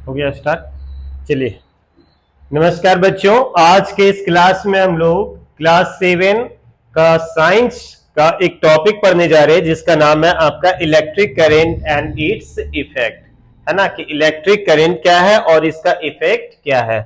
हो गया स्टार्ट। चलिए, नमस्कार बच्चों। आज के इस क्लास में हम लोग क्लास 7 का साइंस का एक टॉपिक पढ़ने जा रहे हैं जिसका नाम है आपका electric current and its effect. है ना, कि इलेक्ट्रिक करंट क्या है और इसका इफेक्ट क्या है।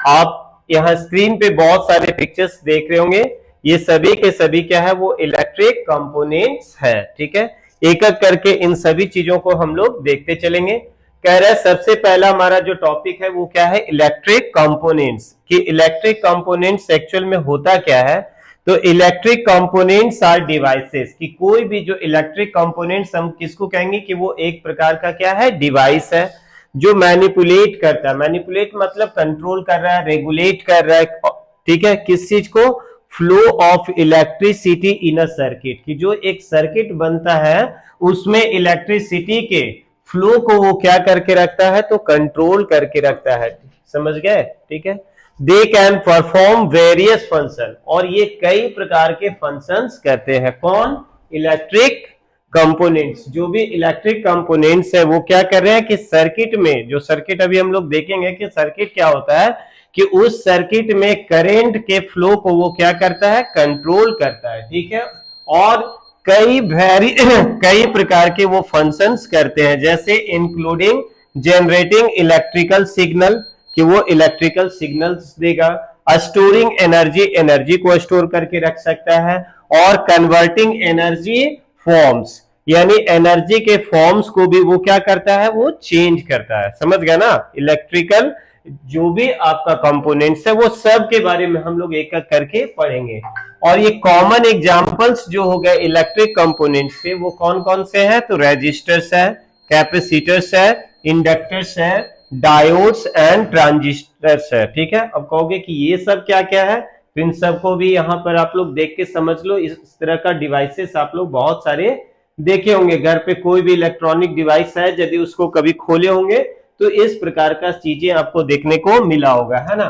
आप यहाँ स्क्रीन पे बहुत सारे पिक्चर्स देख रहे होंगे, ये सभी के सभी क्या है, वो इलेक्ट्रिक कंपोनेंट्स है। ठीक है, एक एक करके इन सभी चीजों को हम लोग देखते चलेंगे। कह रहे हैं सबसे पहला हमारा जो टॉपिक है वो क्या है, इलेक्ट्रिक कंपोनेंट्स। कि इलेक्ट्रिक कंपोनेंट्स एक्चुअल में होता क्या है। तो इलेक्ट्रिक कंपोनेंट्स आर डिवाइसेस, कि कोई भी जो इलेक्ट्रिक कंपोनेंट्स हम किसको कहेंगे कि वो एक प्रकार का क्या है, डिवाइस है जो मैनिपुलेट करता है। मैनिपुलेट मतलब कंट्रोल कर रहा है, रेगुलेट कर रहा है। ठीक है, किस चीज को, flow of electricity in a circuit. कि जो एक सर्किट बनता है उसमें इलेक्ट्रिसिटी के फ्लो को वो क्या करके रखता है, तो कंट्रोल करके रखता है। समझ गए, ठीक है। They can perform various function, और ये कई प्रकार के फंक्शंस करते हैं। कौन, इलेक्ट्रिक कंपोनेंट्स। जो भी इलेक्ट्रिक कंपोनेंट्स है वो क्या कर रहे हैं कि सर्किट में, जो सर्किट अभी हम लोग देखेंगे कि सर्किट क्या होता है, कि उस सर्किट में करंट के फ्लो को वो क्या करता है, कंट्रोल करता है। ठीक है, और कई प्रकार के वो फंक्शंस करते हैं, जैसे इंक्लूडिंग जनरेटिंग इलेक्ट्रिकल सिग्नल, कि वो इलेक्ट्रिकल सिग्नल्स देगा। स्टोरिंग एनर्जी, एनर्जी को स्टोर करके रख सकता है। और कन्वर्टिंग एनर्जी फॉर्म्स, यानी एनर्जी के फॉर्म्स को भी वो क्या करता है, वो चेंज करता है। समझ गया ना। इलेक्ट्रिकल जो भी आपका कंपोनेंट्स है वो सब के बारे में हम लोग एक एक करके पढ़ेंगे। और ये कॉमन एग्जांपल्स जो हो गए इलेक्ट्रिक कंपोनेंट्स के, वो कौन कौन से हैं, तो रेजिस्टर्स है, कैपेसिटर्स है, इंडक्टर्स है, डायोड्स एंड ट्रांजिस्टर्स है। ठीक है, अब कहोगे कि ये सब क्या क्या है, तो इन सबको भी यहां पर आप लोग देख के समझ लो। इस तरह का डिवाइसेस आप लोग बहुत सारे देखे होंगे घर पे। कोई भी इलेक्ट्रॉनिक डिवाइस है, यदि उसको कभी खोले होंगे तो इस प्रकार का चीजें आपको देखने को मिला होगा, है ना।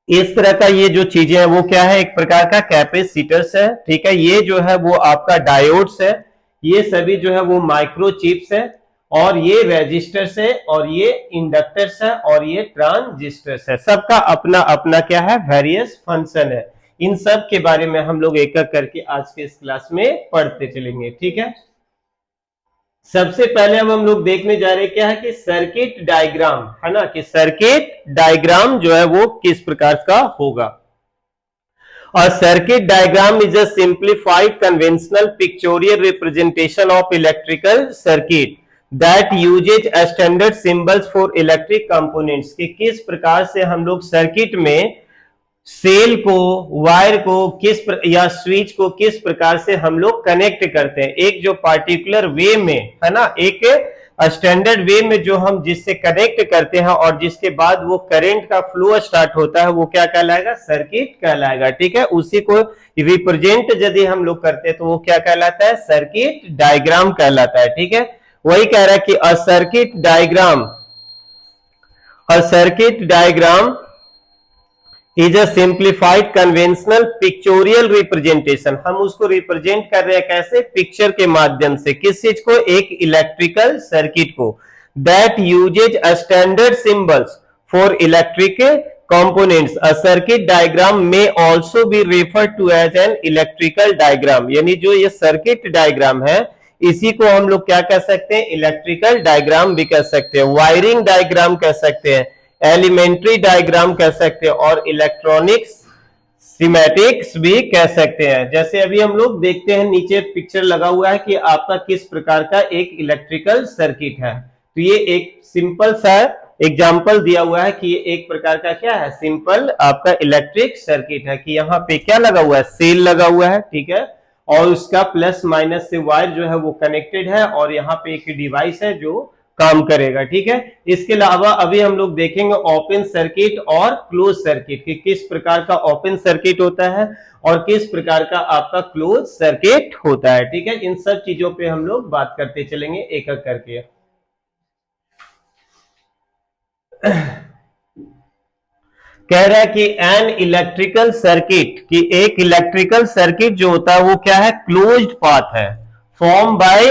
इस तरह का ये जो चीजें हैं वो क्या है, एक प्रकार का कैपेसिटर्स है। ठीक है, ये जो है वो आपका डायोड्स है, ये सभी जो है वो माइक्रोचिप्स है, और ये रेजिस्टर्स है, और ये इंडक्टर्स है, और ये ट्रांजिस्टर्स है। सबका अपना अपना क्या है, वेरियस फंक्शन है। इन सब के बारे में हम लोग एक एक करके आज के इस क्लास में पढ़ते चलेंगे। ठीक है, सबसे पहले हम लोग देखने जा रहे हैं क्या है, कि सर्किट डायग्राम, है ना, कि सर्किट डायग्राम जो है वो किस प्रकार का होगा। और circuit diagram is a simplified conventional pictorial representation of electrical circuit that uses standard symbols for electric components. कि किस प्रकार से हम लोग सर्किट में सेल को, वायर को या स्विच को किस प्रकार से हम लोग कनेक्ट करते हैं, एक जो पार्टिकुलर वे में, है ना, एक स्टैंडर्ड वे में जो हम जिससे कनेक्ट करते हैं, और जिसके बाद वो करंट का फ्लो स्टार्ट होता है, वो क्या कहलाएगा, सर्किट कहलाएगा। ठीक है, उसी को रिप्रेजेंट यदि हम लोग करते हैं तो वो क्या कहलाता है, सर्किट डायग्राम कहलाता है। ठीक है, वही कह रहा है कि अ circuit diagram is a simplified conventional pictorial representation. हम उसको रिप्रेजेंट कर रहे हैं कैसे, पिक्चर के माध्यम से। किस चीज को, एक इलेक्ट्रिकल सर्किट को। That uses standard symbols for electric components. A circuit diagram में also be refer to as an electrical diagram. यानी जो ये सर्किट डायग्राम है इसी को हम लोग क्या कह सकते हैं, इलेक्ट्रिकल डायग्राम भी कह सकते हैं, वायरिंग डायग्राम कह सकते हैं, एलिमेंट्री डायग्राम कह सकते हैं, और इलेक्ट्रॉनिक्स सीमेटिक्स भी कह सकते हैं। जैसे अभी हम लोग देखते हैं नीचे पिक्चर लगा हुआ है कि आपका किस प्रकार का एक इलेक्ट्रिकल सर्किट है। तो ये एक सिंपल सा एग्जांपल दिया हुआ है कि ये एक प्रकार का क्या है, सिंपल आपका इलेक्ट्रिक सर्किट है। कि यहाँ पे क्या लगा हुआ है, सेल लगा हुआ है। ठीक है, और उसका प्लस माइनस से वायर जो है वो कनेक्टेड है, और यहाँ पे एक डिवाइस है जो काम करेगा। ठीक है, इसके अलावा अभी हम लोग देखेंगे ओपन सर्किट और क्लोज सर्किट, कि किस प्रकार का ओपन सर्किट होता है और किस प्रकार का आपका क्लोज सर्किट होता है। ठीक है, इन सब चीजों पे हम लोग बात करते चलेंगे एक एक करके। कह रहा है कि एन इलेक्ट्रिकल सर्किट, कि एक इलेक्ट्रिकल सर्किट जो होता है वो क्या है, क्लोज्ड पाथ है, form by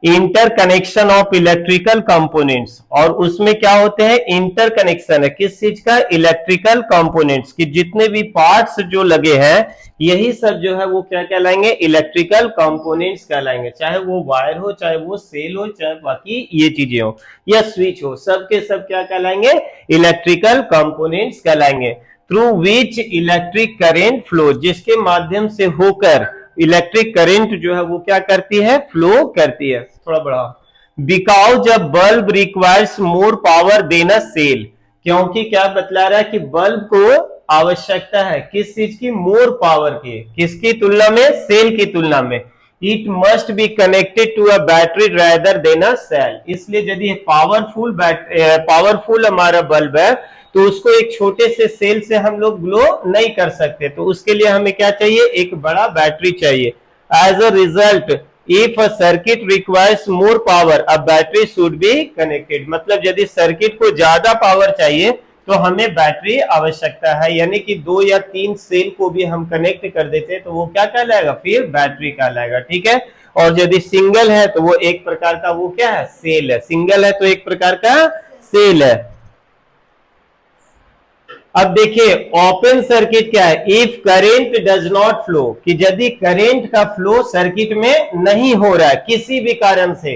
interconnection of electrical components, और उसमें क्या होते हैं, इंटरकनेक्शन है किस चीज का, इलेक्ट्रिकल कंपोनेंट्स की जितने भी पार्ट्स जो लगे हैं यही सब जो है वो क्या कहलाएंगे, इलेक्ट्रिकल कंपोनेंट्स कहलाएंगे। चाहे वो वायर हो, चाहे वो सेल हो, चाहे बाकी ये चीजें हो या स्विच हो, सब के सब क्या कहलाएंगे, इलेक्ट्रिकल कंपोनेंट्स कहलाएंगे। Through which electric current flow, जिसके माध्यम से होकर इलेक्ट्रिक करंट जो है वो क्या करती है, फ्लो करती है। थोड़ा बढ़ाओ। बिकॉज जब bulb requires more power than a cell, क्योंकि क्या बतला रहा है कि बल्ब को आवश्यकता है किस चीज की, मोर पावर की, किसकी तुलना में, सेल की तुलना में। It must be connected to a battery rather than a cell, इसलिए यदि पावरफुल हमारा बल्ब है तो उसको एक छोटे से सेल से हम लोग ग्लो नहीं कर सकते, तो उसके लिए हमें क्या चाहिए, एक बड़ा बैटरी चाहिए। As a result if a circuit requires more power a battery should be connected, मतलब यदि सर्किट को ज्यादा पावर चाहिए तो हमें बैटरी आवश्यकता है, यानी कि 2 या 3 सेल को भी हम कनेक्ट कर देते हैं तो वो क्या कहलाएगा, फिर बैटरी कहलाएगा। ठीक है, और यदि सिंगल है तो वो एक प्रकार का वो क्या है, सेल है, सिंगल है तो एक प्रकार का सेल है। अब देखिए ओपन सर्किट क्या है, if current does not flow, कि यदि करेंट का फ्लो सर्किट में नहीं हो रहा है किसी भी कारण से,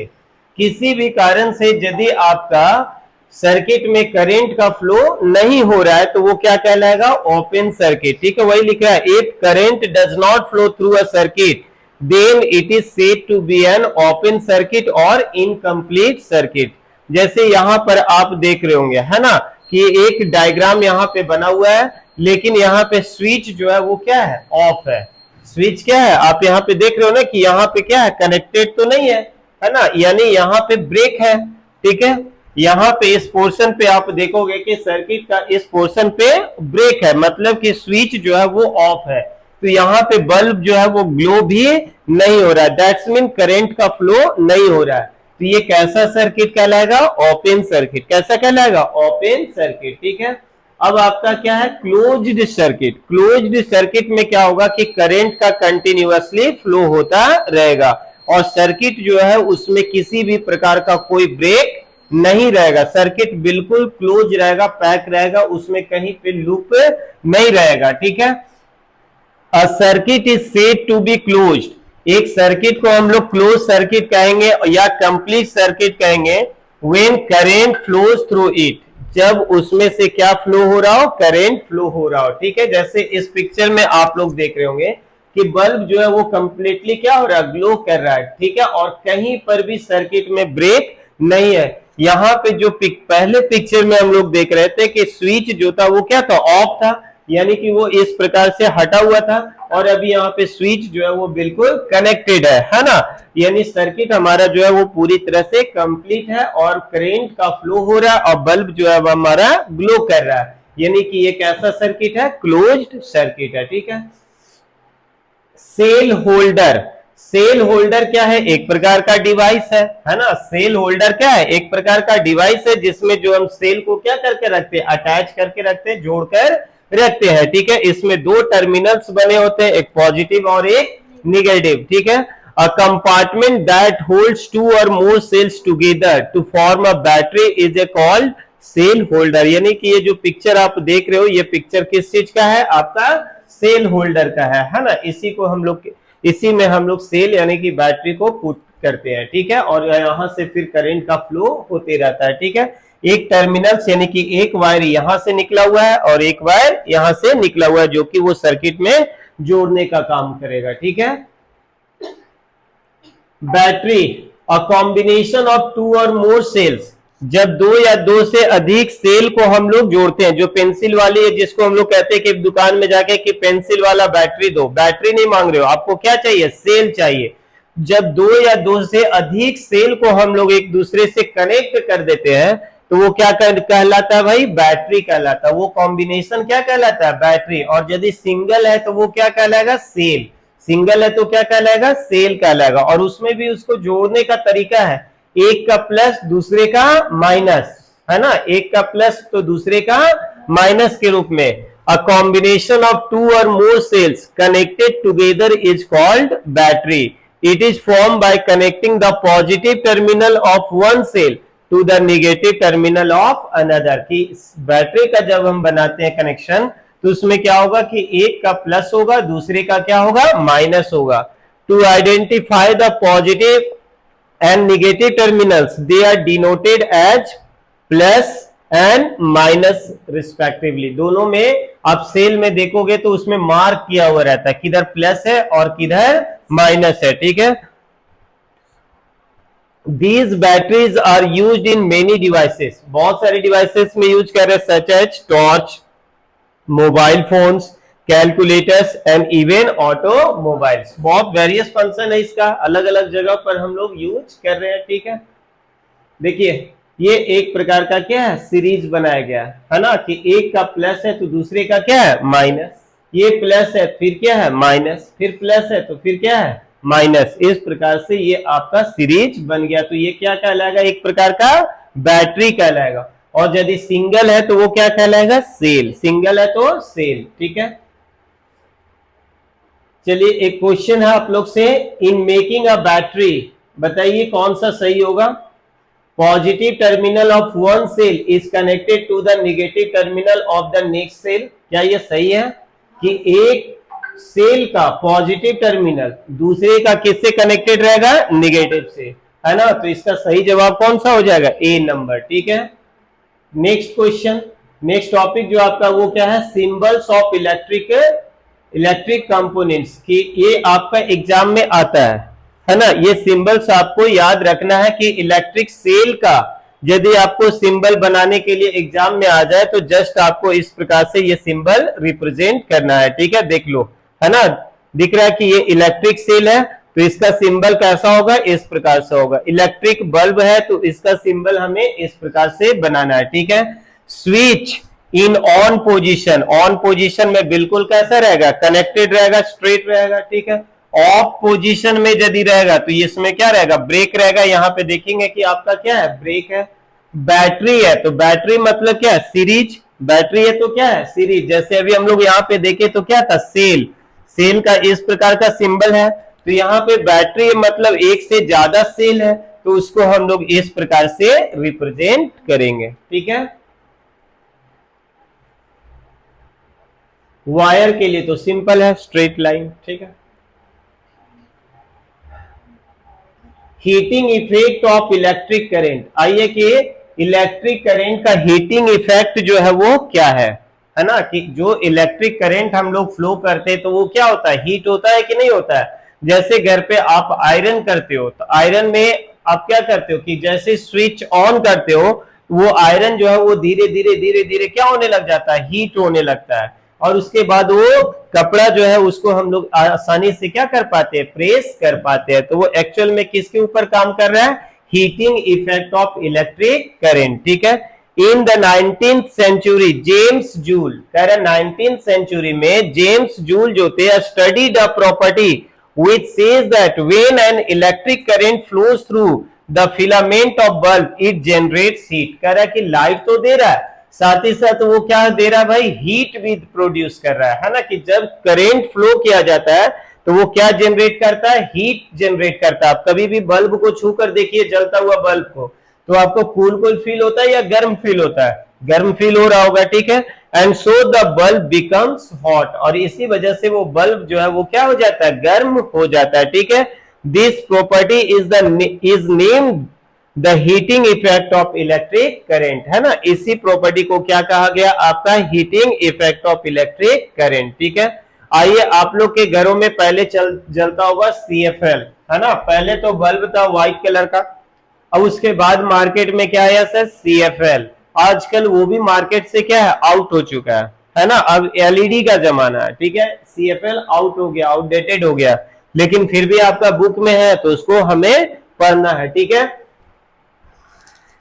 किसी भी कारण से यदि आपका सर्किट में करंट का फ्लो नहीं हो रहा है तो वो क्या कहलाएगा, ओपन सर्किट। ठीक है, वही लिखा है, if current does not flow through a circuit then it is said to be an open circuit और इनकम्प्लीट सर्किट। जैसे यहां पर आप देख रहे होंगे है ना कि एक डायग्राम यहां पे बना हुआ है, लेकिन यहाँ पे स्विच जो है वो क्या है, ऑफ है। स्विच क्या है, आप यहाँ पे देख रहे हो ना कि यहाँ पे क्या है, कनेक्टेड तो नहीं है ना, यानी यहाँ पे ब्रेक है। ठीक है, यहाँ पे इस पोर्शन पे आप देखोगे कि सर्किट का इस पोर्शन पे ब्रेक है, मतलब कि स्विच जो है वो ऑफ है, तो यहाँ पे बल्ब जो है वो ग्लो भी नहीं हो रहा है, दैट्स मीन करंट का फ्लो नहीं हो रहा है। तो ये कैसा सर्किट कहलाएगा, ओपन सर्किट। कैसा कहलाएगा, ओपन सर्किट। ठीक है, अब आपका क्या है, क्लोज्ड सर्किट। क्लोज्ड सर्किट में क्या होगा कि करंट का कंटिन्यूअसली फ्लो होता रहेगा और सर्किट जो है उसमें किसी भी प्रकार का कोई ब्रेक नहीं रहेगा, सर्किट बिल्कुल क्लोज रहेगा, पैक रहेगा, उसमें कहीं पे लूप नहीं रहेगा। ठीक है, a circuit is said to be closed, एक सर्किट को हम लोग क्लोज सर्किट कहेंगे या कंप्लीट सर्किट कहेंगे when current flows through it, जब उसमें से क्या फ्लो हो रहा हो, करंट फ्लो हो रहा हो। ठीक है, जैसे इस पिक्चर में आप लोग देख रहे होंगे कि बल्ब जो है वो कंप्लीटली क्या हो रहा है, ग्लो कर रहा है। ठीक है, और कहीं पर भी सर्किट में ब्रेक नहीं है। यहाँ पे जो पहले पिक्चर में हम लोग देख रहे थे कि स्विच जो था वो क्या था, ऑफ था, यानी कि वो इस प्रकार से हटा हुआ था, और अभी यहाँ पे स्विच जो है वो बिल्कुल कनेक्टेड है ना, यानी सर्किट हमारा जो है वो पूरी तरह से कंप्लीट है और करंट का फ्लो हो रहा है और बल्ब जो है वो हमारा ग्लो कर रहा है, यानी कि ये कैसा सर्किट है, क्लोज्ड सर्किट है। ठीक है, सेल होल्डर। सेल होल्डर क्या है, एक प्रकार का डिवाइस है ना, सेल होल्डर क्या है, एक प्रकार का डिवाइस है जिसमें जो हम सेल को क्या करके रखते हैं, अटैच करके रखते हैं, जोड़कर रखते हैं। ठीक है, इसमें 2 टर्मिनल्स बने होते हैं, एक पॉजिटिव और एक निगेटिव। ठीक है, अ compartment that holds 2 or more cells together to form a battery is a called cell holder. यानी कि ये जो पिक्चर आप देख रहे हो ये पिक्चर किस चीज का है, आपका सेल होल्डर का है ना, इसी में हम लोग सेल यानी कि बैटरी को पुट करते हैं। ठीक है, और यहां से फिर करंट का फ्लो होते रहता है। ठीक है, एक टर्मिनल यानी कि एक वायर यहां से निकला हुआ है और एक वायर यहां से निकला हुआ है जो कि वो सर्किट में जोड़ने का काम करेगा। ठीक है, battery a combination of 2 or more sales, जब 2 या 2 से अधिक सेल को हम लोग जोड़ते हैं, जो पेंसिल वाली है जिसको हम लोग कहते हैं कि दुकान में जाके कि पेंसिल वाला बैटरी दो, बैटरी नहीं मांग रहे हो, आपको क्या चाहिए, सेल चाहिए। जब 2 या 2 से अधिक सेल को हम लोग एक दूसरे से कनेक्ट कर देते हैं तो वो क्या कहलाता है भाई, बैटरी कहलाता है। वो कॉम्बिनेशन क्या कहलाता है, बैटरी। और यदि सिंगल है तो वो क्या कहलाएगा, सेल। सिंगल है तो क्या कहलाएगा, सेल कहलाएगा। और उसमें भी उसको जोड़ने का तरीका है, एक का प्लस दूसरे का माइनस, है ना, एक का प्लस तो दूसरे का माइनस के रूप में। A combination of 2 or more cells connected together is called battery. It is form by connecting the positive terminal of one cell to the negative terminal of another. कि बैटरी का जब हम बनाते हैं कनेक्शन तो उसमें क्या होगा कि एक का प्लस होगा, दूसरे का क्या होगा, माइनस होगा। To identify the positive and negative terminals, they are denoted as plus and minus respectively। दोनों में आप सेल में देखोगे तो उसमें मार्क किया हुआ रहता है, किधर प्लस है और किधर माइनस है, ठीक है। These batteries are used in many devices, बहुत सारे डिवाइसेस में यूज कर रहे हैं, such as torch, mobile phones, calculators and even automobiles. बहुत वेरियस फंक्शन है इसका, अलग अलग जगह पर हम लोग यूज कर रहे हैं, ठीक है। देखिए ये एक प्रकार का क्या है, सीरीज बनाया गया है ना, कि एक का प्लस है तो दूसरे का क्या है, माइनस। ये प्लस है फिर क्या है, माइनस, फिर प्लस है तो फिर क्या है, माइनस। इस प्रकार से ये आपका सीरीज बन गया। तो ये क्या कहलाएगा, एक प्रकार का बैटरी कहलाएगा। और यदि सिंगल है तो वो क्या कहलाएगा, सेल। सिंगल है तो सेल, ठीक है। चलिए एक क्वेश्चन है आप लोग से, इन मेकिंग अ बैटरी बताइए कौन सा सही होगा। Positive terminal of one cell is connected to the negative terminal of the next cell. क्या ये सही है कि एक सेल का पॉजिटिव टर्मिनल दूसरे का किससे कनेक्टेड रहेगा, नेगेटिव से, है ना। तो इसका सही जवाब कौन सा हो जाएगा, ए नंबर, ठीक है। नेक्स्ट क्वेश्चन, नेक्स्ट टॉपिक जो आपका वो क्या है, सिंबल्स ऑफ इलेक्ट्रिक कंपोनेंट्स। की ये आपका एग्जाम में आता है ना। ये सिंबल्स आपको याद रखना है कि इलेक्ट्रिक सेल का यदि आपको सिंबल बनाने के लिए एग्जाम में आ जाए तो जस्ट आपको इस प्रकार से ये सिंबल रिप्रेजेंट करना है, ठीक है। देख लो, है ना, दिख रहा है कि ये इलेक्ट्रिक सेल है तो इसका सिंबल कैसा होगा, इस प्रकार से होगा। इलेक्ट्रिक बल्ब है तो इसका सिंबल हमें इस प्रकार से बनाना है, ठीक है। Switch in on position, on position में बिल्कुल कैसा रहेगा, कनेक्टेड रहेगा, स्ट्रेट रहेगा, ठीक है। ऑफ पोजीशन में यदि रहेगा तो इसमें क्या रहेगा, ब्रेक रहेगा। यहां पे देखेंगे कि आपका क्या है, ब्रेक है। बैटरी है तो बैटरी मतलब क्या है, सीरीज। बैटरी है तो क्या है, सीरीज। जैसे अभी हम लोग यहाँ पे देखे तो क्या था, सेल। सेल का इस प्रकार का सिंबल है तो यहाँ पे बैटरी मतलब एक से ज्यादा सेल है तो उसको हम लोग इस प्रकार से रिप्रेजेंट करेंगे, ठीक है। वायर के लिए तो सिंपल है, स्ट्रेट लाइन, ठीक है। Heating effect of electric current, आइए कि इलेक्ट्रिक करंट का हीटिंग इफेक्ट जो है वो क्या है ना। कि जो इलेक्ट्रिक करंट हम लोग फ्लो करते हैं तो वो क्या होता है, हीट होता है कि नहीं होता है। जैसे घर पे आप आयरन करते हो तो आयरन में आप क्या करते हो कि जैसे स्विच ऑन करते हो वो आयरन जो है वो धीरे धीरे धीरे धीरे क्या होने लग जाता है, हीट होने लगता है। और उसके बाद वो कपड़ा जो है उसको हम लोग आसानी से क्या कर पाते हैं, प्रेस कर पाते हैं। तो वो एक्चुअल में किसके ऊपर काम कर रहा है, heating effect of electric current, ठीक है। In the 19th century James Joule, कह रहे 19th सेंचुरी में जेम्स जूल जो थे studied a property which says that when an electric current flows through the filament of bulb it generates heat। कह रहा है कि लाइट तो दे रहा है साथ ही साथ वो क्या दे रहा है भाई, हीट भी प्रोड्यूस कर रहा है ना। कि जब करंट फ्लो किया जाता है तो वो क्या जनरेट करता है, हीट जनरेट करता है। आप कभी भी बल्ब को छू कर देखिए, जलता हुआ बल्ब को, तो आपको कूल कूल फील होता है या गर्म फील होता है, गर्म फील हो रहा होगा, ठीक है। And so the bulb becomes hot, और इसी वजह से वो बल्ब जो है वो क्या हो जाता है, गर्म हो जाता है, ठीक है। This property is named the heating effect of electric current, है ना। इसी प्रॉपर्टी को क्या कहा गया, आपका heating effect of electric current, ठीक है। आइए आप लोग के घरों में पहले जलता होगा CFL, है ना। पहले तो बल्ब था व्हाइट कलर का, अब उसके बाद मार्केट में क्या आया सर, CFL। आजकल वो भी मार्केट से क्या है, आउट हो चुका है ना। अब LED का जमाना है, ठीक है। CFL आउट हो गया, आउटडेटेड हो गया, लेकिन फिर भी आपका बुक में है तो उसको हमें पढ़ना है, ठीक है।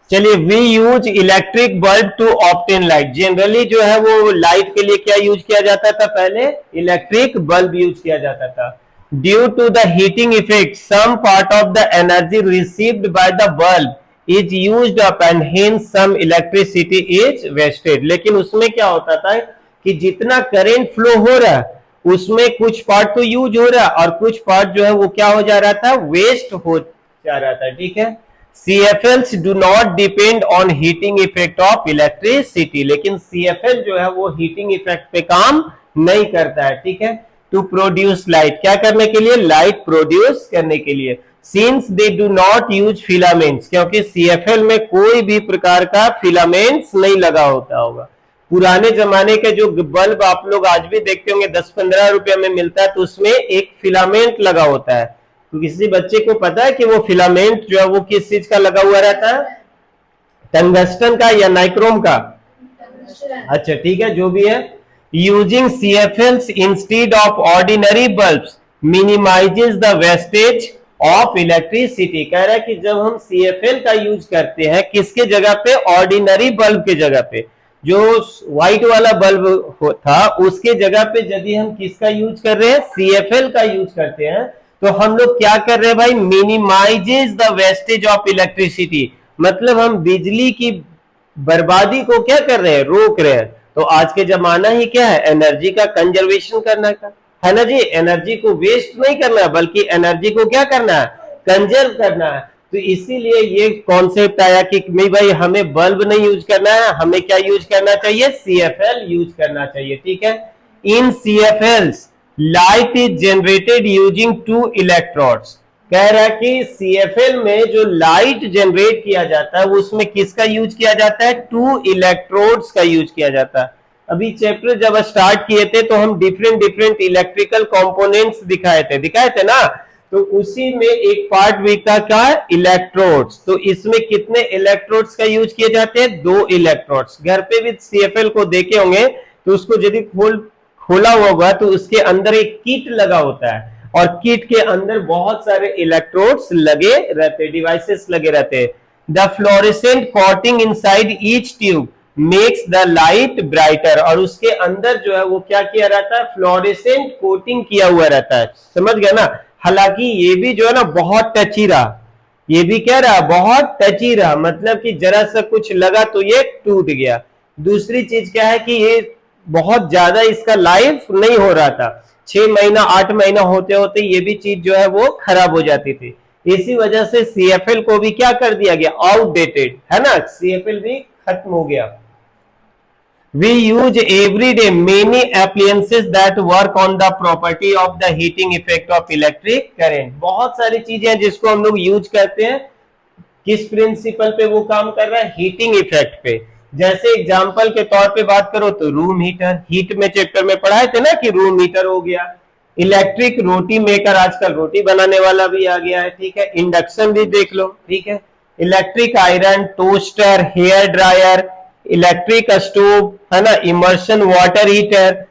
चलिए, we use electric bulb to obtain light. Generally जो है वो लाइट के लिए क्या यूज किया जाता था, पहले इलेक्ट्रिक बल्ब यूज किया जाता था। Due to the heating effect some part of the energy received by the bulb is used up and hence some electricity is wasted. लेकिन उसमें क्या होता था कि जितना करंट फ्लो हो रहा है उसमें कुछ पार्ट तो यूज हो रहा और कुछ पार्ट जो है वो क्या हो जा रहा था, वेस्ट हो जा रहा था। ठीक है, CFLs do not depend on heating effect of electricity, लेकिन CFL जो है वो हीटिंग इफेक्ट पे काम नहीं करता है। ठीक है, टू प्रोड्यूस लाइट, क्या करने के लिए, लाइट प्रोड्यूस करने के लिए। Since they do not use filaments, क्योंकि CFL में कोई भी प्रकार का फिलामेंट्स नहीं लगा होता होगा। पुराने जमाने के जो बल्ब आप लोग आज भी देखते होंगे 10-15 रुपए में मिलता है, तो उसमें एक फिलामेंट लगा होता है। तो किसी बच्चे को पता है कि वो फिलामेंट जो है वो किस चीज का लगा हुआ रहता है, टंगस्टन का या नाइक्रोम का? अच्छा ठीक है, जो भी है। Using CFLs instead of ordinary bulbs minimises the wastage of electricity. कह रहा है कि जब हम CFL का यूज करते हैं किसके जगह पे, ऑर्डिनरी बल्ब के जगह पे, जो व्हाइट वाला बल्ब था उसके जगह पे यदि हम किसका यूज कर रहे हैं, CFL का यूज करते हैं, तो हम लोग क्या कर रहे हैं भाई, minimises the wastage of electricity, मतलब हम बिजली की बर्बादी को क्या कर रहे हैं, रोक रहे हैं। तो आज के जमाना ही क्या है, एनर्जी का कंजर्वेशन करना का है ना जी, एनर्जी को वेस्ट नहीं करना बल्कि एनर्जी को क्या करना है, कंजर्व करना है। तो इसीलिए ये कॉन्सेप्ट आया कि नहीं भाई हमें बल्ब नहीं यूज करना है, हमें क्या यूज करना चाहिए, CFL यूज करना चाहिए। ठीक है, इन CFLs light is generated using 2 electrodes. कह रहा है कि CFL में जो लाइट जनरेट किया जाता है उसमें किसका यूज किया जाता है, 2 इलेक्ट्रोड्स का यूज किया जाता है। अभी चैप्टर जब स्टार्ट किए थे तो हम डिफरेंट डिफरेंट इलेक्ट्रिकल कंपोनेंट्स दिखाए थे ना, तो उसी में एक पार्ट भी था क्या, इलेक्ट्रोड्स। तो इसमें कितने इलेक्ट्रोड्स का यूज किए जाते हैं, 2 इलेक्ट्रोड्स। घर पे भी CFL को देखे होंगे तो उसको यदि खोला होगा तो उसके अंदर एक किट लगा होता है और किट के अंदर बहुत सारे इलेक्ट्रोड्स लगे रहते, डिवाइसेस लगे रहते। The fluorescent coating inside each tube makes the light brighter, और उसके अंदर जो है वो क्या किया रहता है, फ्लोरेसेंट कोटिंग किया हुआ रहता है। समझ गया ना, हालांकि ये भी जो है ना बहुत टची रहा, ये भी क्या रहा, बहुत टची रहा, मतलब कि जरा सा कुछ लगा तो ये टूट गया। दूसरी चीज क्या है कि ये बहुत ज्यादा इसका लाइफ नहीं हो रहा था, 6 महीना 8 महीना होते होते ये भी चीज जो है वो खराब हो जाती थी। इसी वजह से CFL को भी क्या कर दिया गया, आउटडेटेड, है ना, CFL भी खत्म हो गया। We use every day many appliances that work on the property of the heating effect of electric current। बहुत सारी चीजें हैं जिसको हम लोग यूज करते हैं, किस प्रिंसिपल पे वो काम कर रहा है, हीटिंग इफेक्ट पे। जैसे एग्जांपल के तौर पे बात करो तो रूम हीटर, हीट में चैप्टर में पढ़ाए थे ना कि रूम हीटर हो गया। इलेक्ट्रिक रोटी मेकर, आजकल रोटी बनाने वाला भी आ गया है। ठीक है, इंडक्शन भी देख लो। ठीक है, electric iron, toaster, hair dryer, electric stove, है ना, immersion water heater,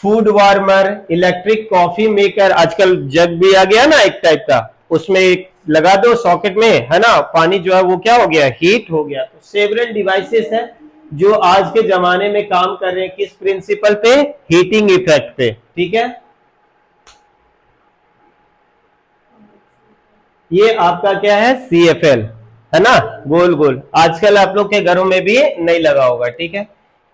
food warmer, electric coffee maker, आजकल जग भी आ गया ना एक टाइप का, उसमें एक लगा दो सॉकेट में, है ना, पानी जो है वो क्या हो गया, हीट हो गया। तो सेवरल डिवाइसेस है जो आज के जमाने में काम कर रहे हैं किस प्रिंसिपल पे, हीटिंग इफेक्ट पे। ठीक है, ये आपका क्या है, CFL, है ना, गोल गोल, आजकल आप लोग के घरों में भी नहीं लगा होगा। ठीक है,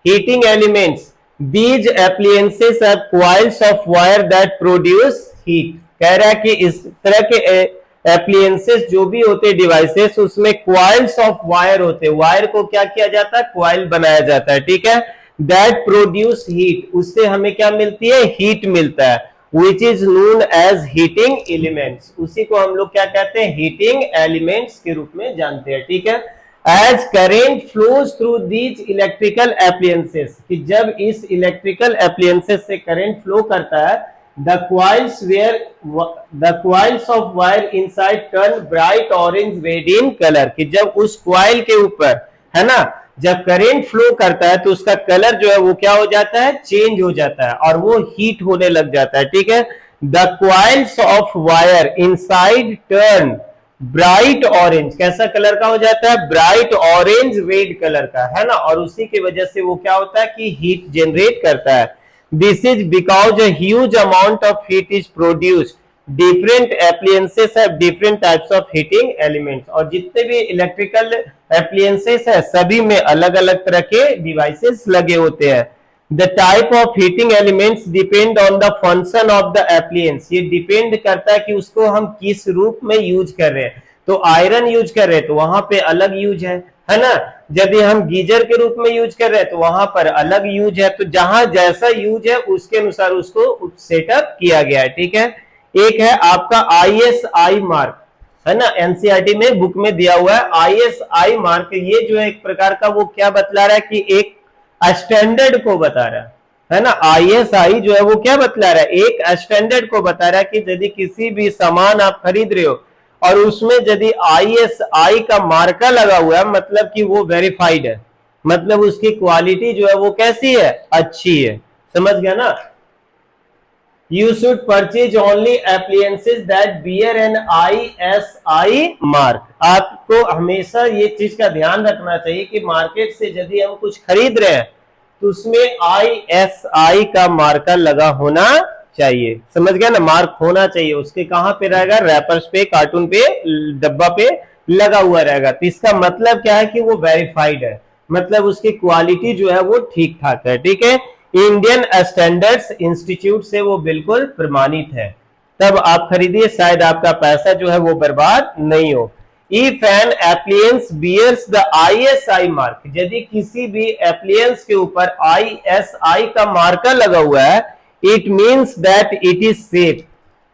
heating elements, these appliances have coils of wire that produce heat. कह रहा है कि इस तरह के एप्लियंसेस जो भी होते डिवाइसेस उसमें कॉइल्स ऑफ वायर होते, वायर को क्या किया जाता है, कॉइल बनाया जाता है। ठीक है, दैट प्रोड्यूस हीट, उससे हमें क्या मिलती है, हीट मिलता है, which is known as heating elements। उसी को हम लोग क्या कहते हैं, हीटिंग एलिमेंट्स के रूप में जानते हैं। ठीक है, as current flows through these electrical appliances, कि जब इस इलेक्ट्रिकल appliances से करंट फ्लो करता है, the coils of wire inside turn bright orange red in color, कि जब उस कॉइल के ऊपर, है ना, जब करंट फ्लो करता है तो उसका कलर जो है वो क्या हो जाता है, चेंज हो जाता है और वो हीट होने लग जाता है। ठीक है, the coils of wire inside turn bright orange, कैसा कलर का हो जाता है, ब्राइट ऑरेंज रेड कलर का, है ना, और उसी की वजह से वो क्या होता है कि हीट जनरेट करता है। This is because a huge amount of heat is produced, different appliances have different types of heating elements, और जितने भी इलेक्ट्रिकल एप्लियंसेस है सभी में अलग अलग तरह के डिवाइसेस लगे होते हैं। The type of heating elements depend on the function of the appliances, ये डिपेंड करता है कि उसको हम किस रूप में यूज कर रहे हैं। तो आयरन यूज कर रहे हैं तो वहां पे अलग यूज है ना। यदि हम गीजर के रूप में यूज कर रहे हैं तो वहां पर अलग यूज है। तो जहां जैसा यूज है उसके अनुसार उसको सेटअप किया गया है, ठीक है। एक है आपका ISI मार्क, है ना, एनसीईआरटी में बुक में दिया हुआ है ISI मार्क। ये जो है एक प्रकार का वो क्या बतला रहा है कि एक स्टैंडर्ड को बता रहा है ना। ISI जो है वो क्या बतला रहा है, एक स्टैंडर्ड को बता रहा है कि यदि किसी भी सामान आप खरीद रहे हो और उसमें यदि ISI का मार्का लगा हुआ है मतलब कि वो वेरीफाइड है, मतलब उसकी क्वालिटी जो है वो कैसी है, अच्छी है। समझ गया ना। You should purchase only appliances that bear an ISI mark। आपको हमेशा ये चीज का ध्यान रखना चाहिए कि मार्केट से यदि हम कुछ खरीद रहे हैं तो उसमें ISI का मार्कर लगा होना चाहिए। समझ गया ना, मार्क होना चाहिए। उसके कहां पे रहेगा, रैपर्स पे, कार्टून पे, डब्बा पे लगा हुआ रहेगा। तो इसका मतलब क्या है कि वो वेरीफाइड है, मतलब उसकी क्वालिटी जो है वो ठीक ठाक है, ठीक है। इंडियन स्टैंडर्ड्स इंस्टीट्यूट से वो बिल्कुल प्रमाणित है, तब आप खरीदिए, शायद आपका पैसा जो है वो बर्बाद नहीं हो। If an appliance bears the ISI mark, यदि किसी भी एप्लियंस के ऊपर ISI का मार्कर लगा हुआ है, it means that it is safe.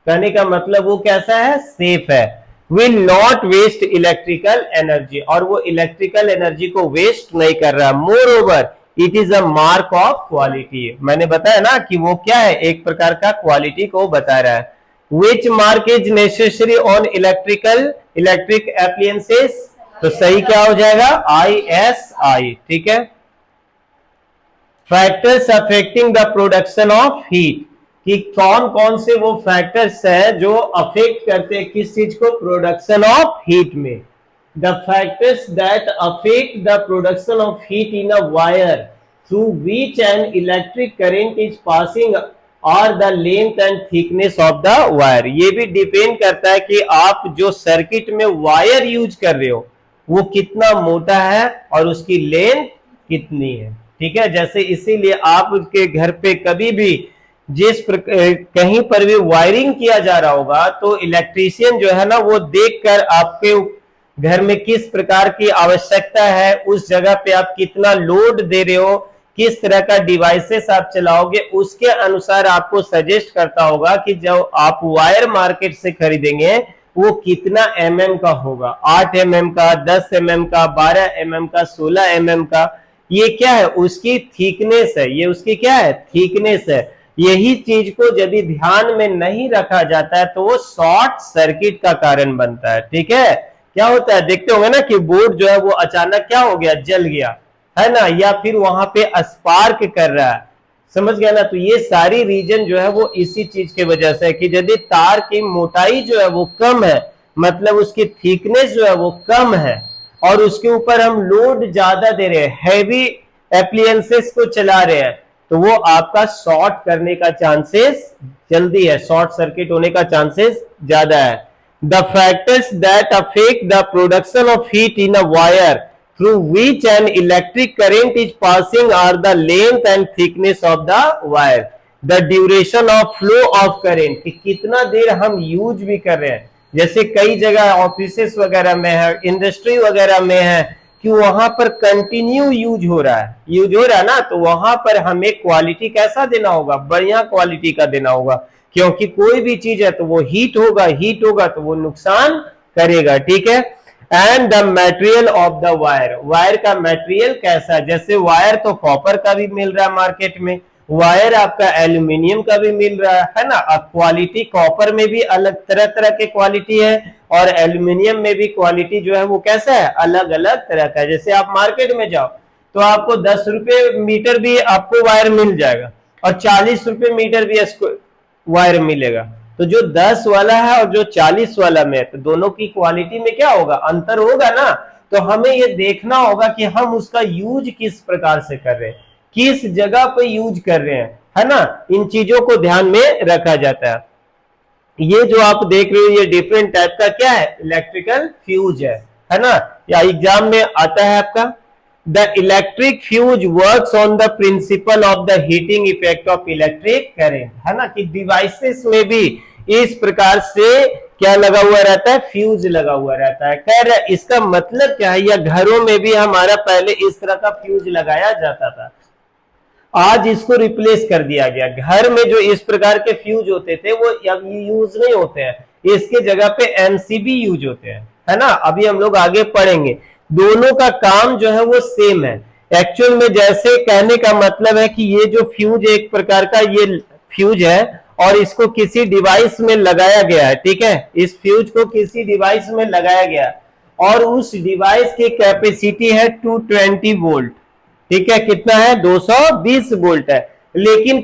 कहने का मतलब वो कैसा है, सेफ है। Will not waste electrical energy, और वो इलेक्ट्रिकल एनर्जी को वेस्ट नहीं कर रहा। Moreover it is a mark of quality, मैंने बताया ना कि वो क्या है, एक प्रकार का क्वालिटी को बता रहा है। Which mark is necessary on electric appliances, तो सही क्या हो जाएगा, ISI, ठीक है। Factors affecting the production of heat, कि कौन कौन से वो फैक्टर्स है जो अफेक्ट करते हैं किस चीज को, प्रोडक्शन ऑफ हीट में। The factors that affect the production of heat in a wire through which an electric current is passing or the length and thickness of the wire. ये भी डिपेंड करता है कि आप जो सर्किट में wire use कर रहे हो वो कितना मोटा है और उसकी लेंथ कितनी है, ठीक है। जैसे इसीलिए आपके घर पे कभी भी कहीं पर भी वायरिंग किया जा रहा होगा तो इलेक्ट्रीशियन जो है ना वो देखकर आपके घर में किस प्रकार की आवश्यकता है, उस जगह पे आप कितना लोड दे रहे हो, किस तरह का डिवाइसेस आप चलाओगे, उसके अनुसार आपको सजेस्ट करता होगा कि जब आप वायर मार्केट से खरीदेंगे वो कितना का होगा, 8 का, 10 का, 12 का, 16 का। ये क्या है, उसकी थिकनेस है, ये उसकी क्या है, थिकनेस है। यही चीज को यदि ध्यान में नहीं रखा जाता है तो वो शॉर्ट सर्किट का कारण बनता है, ठीक है। क्या होता है, देखते होंगे ना कि बोर्ड जो है वो अचानक क्या हो गया, जल गया, है ना, या फिर वहां पे स्पार्क कर रहा है। समझ गया ना। तो ये सारी रीजन जो है वो इसी चीज की वजह से है कि यदि तार की मोटाई जो है वो कम है, मतलब उसकी थिकनेस जो है वो कम है और उसके ऊपर हम लोड ज्यादा दे रहे हैं, हैवी एप्लियंसेस को चला रहे हैं, तो वो आपका शॉर्ट करने का चांसेस जल्दी है, शॉर्ट सर्किट होने का चांसेस ज्यादा है। The factors that affect the production of heat in a wire through which an electric current is passing are the length and thickness of the wire, the duration of flow of current, कि कितना देर हम use भी कर रहे हैं। जैसे कई जगह ऑफिसेस वगैरह में है, इंडस्ट्री वगैरह में है कि वहां पर कंटिन्यू यूज हो रहा है ना, तो वहां पर हमें क्वालिटी कैसा देना होगा, बढ़िया क्वालिटी का देना होगा, क्योंकि कोई भी चीज है तो वो हीट होगा तो वो नुकसान करेगा, ठीक है। And the material of the wire, wire का मटेरियल कैसा है, जैसे वायर तो कॉपर का भी मिल रहा है मार्केट में, वायर आपका एल्यूमिनियम का भी मिल रहा है ना। अब क्वालिटी कॉपर में भी अलग तरह तरह के क्वालिटी है और एल्यूमिनियम में भी क्वालिटी जो है वो कैसा है, अलग अलग तरह का है। जैसे आप मार्केट में जाओ तो आपको 10 रुपए मीटर भी आपको वायर मिल जाएगा और 40 रुपए मीटर भी वायर मिलेगा। तो जो 10 वाला है और जो 40 वाला में, तो दोनों की क्वालिटी में क्या होगा, अंतर होगा ना। तो हमें ये देखना होगा कि हम उसका यूज किस प्रकार से कर रहे हैं, किस जगह पे यूज कर रहे हैं, है ना। इन चीजों को ध्यान में रखा जाता है। ये जो आप देख रहे हो ये डिफरेंट टाइप का क्या है, इलेक्ट्रिकल फ्यूज है ना। या एग्जाम में आता है आपका the electric fuse works on the principle of the heating effect of electric current, है ना, कि डिवाइसेस में भी इस प्रकार से क्या लगा हुआ रहता है, फ्यूज लगा हुआ रहता है। कह रहे इसका मतलब क्या है, या घरों में भी हमारा पहले इस तरह का फ्यूज लगाया जाता था, आज इसको रिप्लेस कर दिया गया। घर में जो इस प्रकार के फ्यूज होते थे वो अब यूज नहीं होते हैं, इसके जगह पे एमसीबी यूज होते हैं, है ना। अभी हम लोग आगे पढ़ेंगे, दोनों का काम जो है वो सेम है एक्चुअल में। जैसे कहने का मतलब है कि ये जो फ्यूज एक प्रकार का ये फ्यूज है और इसको किसी डिवाइस में लगाया गया है, ठीक है, इस फ्यूज को किसी डिवाइस में लगाया गया और उस डिवाइस की कैपेसिटी है 220 वोल्ट, ठीक है, कितना है, 220 वोल्ट है। लेकिन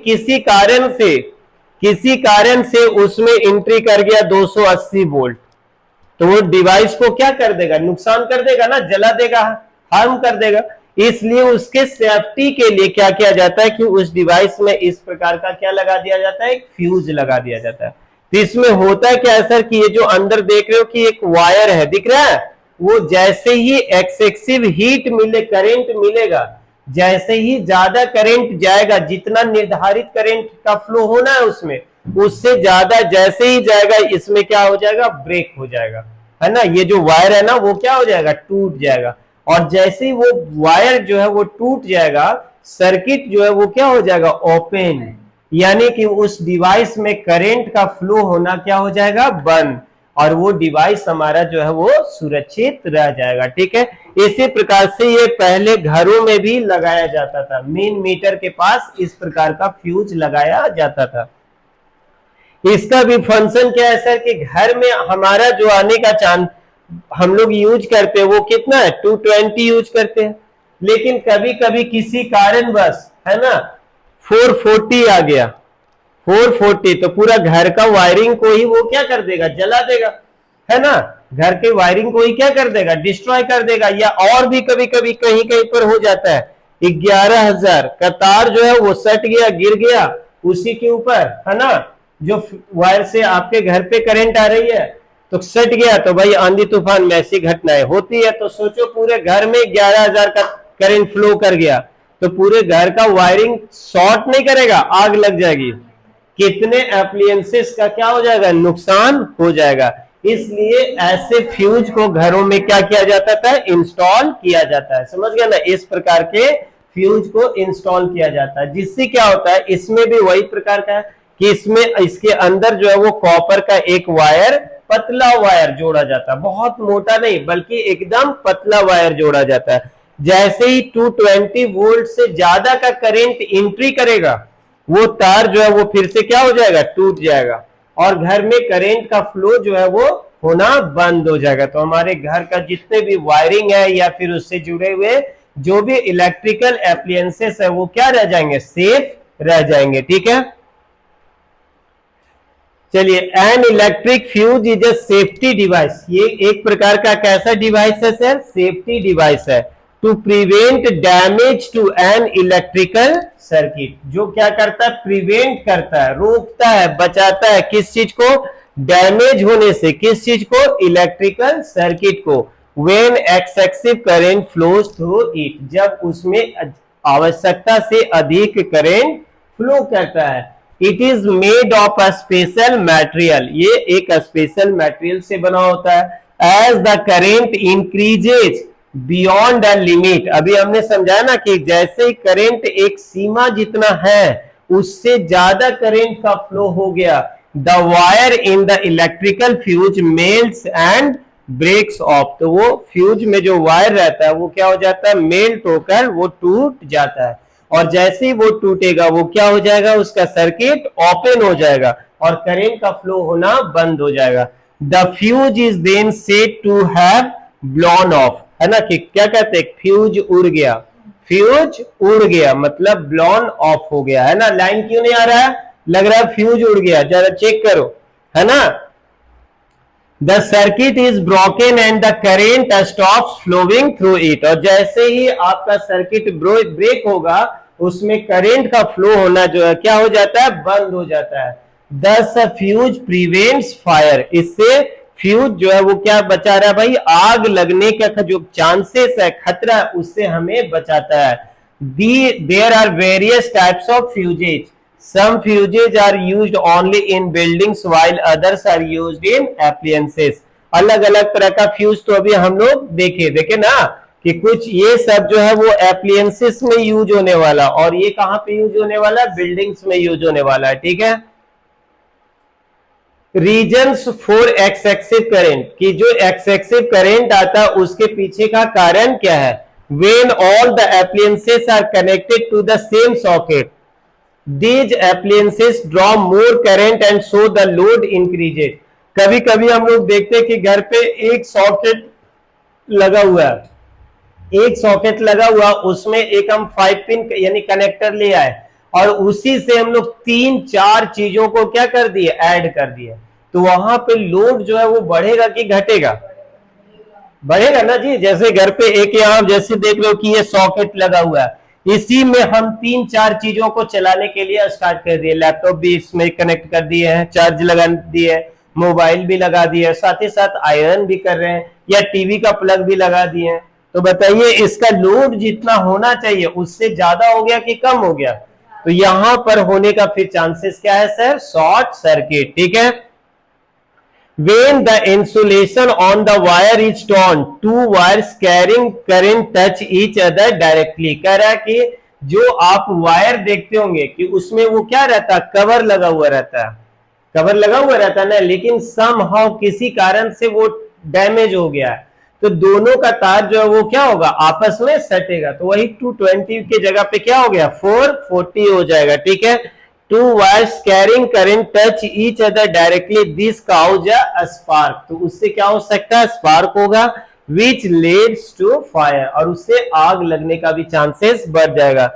किसी कारण से उसमें एंट्री कर गया 280 वोल्ट, तो वो डिवाइस को क्या कर देगा, नुकसान कर देगा ना, जला देगा, हार्म कर देगा। इसलिए उसके सेफ्टी के लिए क्या किया जाता है कि उस डिवाइस में इस प्रकार का क्या लगा दिया जाता है, एक फ्यूज लगा दिया जाता है। तो इसमें होता है क्या है सर कि ये जो अंदर देख रहे हो कि एक वायर है, दिख रहा है, वो जैसे ही एक्सेसिव हीट मिले, करंट मिलेगा, जैसे ही ज्यादा करंट जाएगा, जितना निर्धारित करंट का फ्लो होना है उसमें, उससे ज्यादा जैसे ही जाएगा, इसमें क्या हो जाएगा, ब्रेक हो जाएगा, है ना। ये जो वायर है ना वो क्या हो जाएगा, टूट जाएगा। और जैसे ही वो वायर जो है वो टूट जाएगा, सर्किट जो है वो क्या हो जाएगा, ओपन, यानी कि उस डिवाइस में करंट का फ्लो होना क्या हो जाएगा, बंद, और वो डिवाइस हमारा जो है वो सुरक्षित रह जाएगा, ठीक है। इसी प्रकार से ये पहले घरों में भी लगाया जाता था, मेन मीटर के पास इस प्रकार का फ्यूज लगाया जाता था। इसका भी फंक्शन क्या है सर कि घर में हमारा जो आने का चांस हम लोग यूज करते हैं वो कितना है, 220 यूज करते हैं। लेकिन कभी कभी किसी कारण बस, है ना, 440 आ गया, 440, तो पूरा घर का वायरिंग को ही वो क्या कर देगा, जला देगा, है ना, घर के वायरिंग को ही क्या कर देगा, डिस्ट्रॉय कर देगा। या और भी कभी कभी कहीं कहीं पर हो जाता है, 11,000 का तार जो है वो सट गया, गिर गया उसी के ऊपर, है ना, जो वायर से आपके घर पे करंट आ रही है तो सट गया, तो भाई आंधी तूफान में ऐसी घटनाएं होती है। तो सोचो पूरे घर में 11,000 का करंट फ्लो कर गया तो पूरे घर का वायरिंग शॉर्ट नहीं करेगा, आग लग जाएगी, कितने एप्लियंसेस का क्या हो जाएगा, नुकसान हो जाएगा। इसलिए ऐसे फ्यूज को घरों में क्या किया जाता था, इंस्टॉल किया जाता है, समझ गया ना, इस प्रकार के फ्यूज को इंस्टॉल किया जाता है। जिससे क्या होता है, इसमें भी वही प्रकार का है कि इसमें इसके अंदर जो है वो कॉपर का एक वायर, पतला वायर जोड़ा जाता है, बहुत मोटा नहीं बल्कि एकदम पतला वायर जोड़ा जाता है। जैसे ही 220 वोल्ट से ज्यादा का करंट एंट्री करेगा, वो तार जो है वो फिर से क्या हो जाएगा, टूट जाएगा और घर में करंट का फ्लो जो है वो होना बंद हो जाएगा। तो हमारे घर का जितने भी वायरिंग है या फिर उससे जुड़े हुए जो भी इलेक्ट्रिकल एप्लियंसेस है वो क्या रह जाएंगे, सेफ रह जाएंगे, ठीक है। चलिए, an electric fuse is a safety device, ये एक प्रकार का कैसा डिवाइस है सर, सेफ्टी डिवाइस है, to prevent damage to an electrical circuit. जो क्या करता है, प्रिवेंट करता है, रोकता है, बचाता है, किस चीज को, डैमेज होने से, किस चीज को, इलेक्ट्रिकल सर्किट को। When excessive current flows through it, जब उसमें आवश्यकता से अधिक करंट फ्लो करता है। It is made of a special material, ये एक स्पेशल मटेरियल से बना होता है। As the current increases beyond the limit, अभी हमने समझाया ना कि जैसे ही करंट एक सीमा जितना है उससे ज्यादा करंट का फ्लो हो गया, the wire in the electrical fuse melts and breaks off, तो वो फ्यूज में जो वायर रहता है वो क्या हो जाता है, मेल्ट होकर वो टूट जाता है। और जैसे ही वो टूटेगा वो क्या हो जाएगा, उसका सर्किट ओपन हो जाएगा और करंट का फ्लो होना बंद हो जाएगा। The fuse is then said to have blown off, है ना, कि क्या कहते हैं, फ्यूज उड़ गया, फ्यूज उड़ गया मतलब ब्लोन ऑफ हो गया, है ना। लाइन क्यों नहीं आ रहा है, लग रहा है फ्यूज उड़ गया, जरा चेक करो, है ना। The circuit is broken and the current stops flowing through it, और जैसे ही आपका सर्किट ब्रेक होगा उसमें करंट का फ्लो होना जो है क्या हो जाता है, बंद हो जाता है। Thus a fuse prevents fire, इससे फ्यूज जो है वो क्या बचा रहा है भाई, आग लगने का जो चांसेस है, खतरा है, उससे हमें बचाता है। There are various types of fuses, some fuses are used only in buildings while others are used in appliances. अलग अलग तरह का फ्यूज तो अभी हम लोग देखे ना कि कुछ ये सब जो है वो एप्लियंसेस में यूज होने वाला, और ये कहां पे यूज होने वाला, बिल्डिंग्स में यूज होने वाला है, ठीक है। रीजन्स फॉर एक्सेसिव करंट, कि जो एक्सेसिव करंट आता है उसके पीछे का कारण क्या है। When all the appliances are connected to the same socket, these appliances draw more current and so the load increases। कभी कभी हम लोग देखते हैं कि घर पे एक सॉकेट लगा हुआ है, एक सॉकेट लगा हुआ, उसमें एक हम 5 पिन यानी कनेक्टर ले आए और उसी से हम लोग 3-4 चीजों को क्या कर दिए, ऐड कर दिए, तो वहां पे लोड जो है वो बढ़ेगा कि घटेगा, बढ़ेगा ना जी। जैसे घर पे एक यहाँ जैसे देख लो कि ये सॉकेट लगा हुआ है, इसी में हम 3-4 चीजों को चलाने के लिए स्टार्ट कर दिए, लैपटॉप भी इसमें कनेक्ट कर दिए हैं, चार्ज लगा दिए, मोबाइल भी लगा दिए, साथ ही साथ आयरन भी कर रहे हैं, या टीवी का प्लग भी लगा दिए हैं। तो बताइए इसका लोड जितना होना चाहिए उससे ज्यादा हो गया कि कम हो गया, तो यहां पर होने का फिर चांसेस क्या है सर, शॉर्ट सर्किट, ठीक है। When the insulation on the wire is torn, two wires carrying current touch each other directly। कह रहा है कि जो आप वायर देखते होंगे कि उसमें वो क्या रहता है, कवर लगा हुआ रहता है, कवर लगा हुआ रहता है ना, लेकिन समहाउ किसी कारण से वो डैमेज हो गया है, तो दोनों का तार जो है वो क्या होगा, आपस में सटेगा, तो वही 220 के जगह पे क्या हो गया, 440 हो जाएगा, ठीक है। Two wires carrying current touch each other directly, this cause a spark, तो उससे क्या हो सकता है, स्पार्क होगा, which leads to fire, और उससे आग लगने का भी चांसेस बढ़ जाएगा।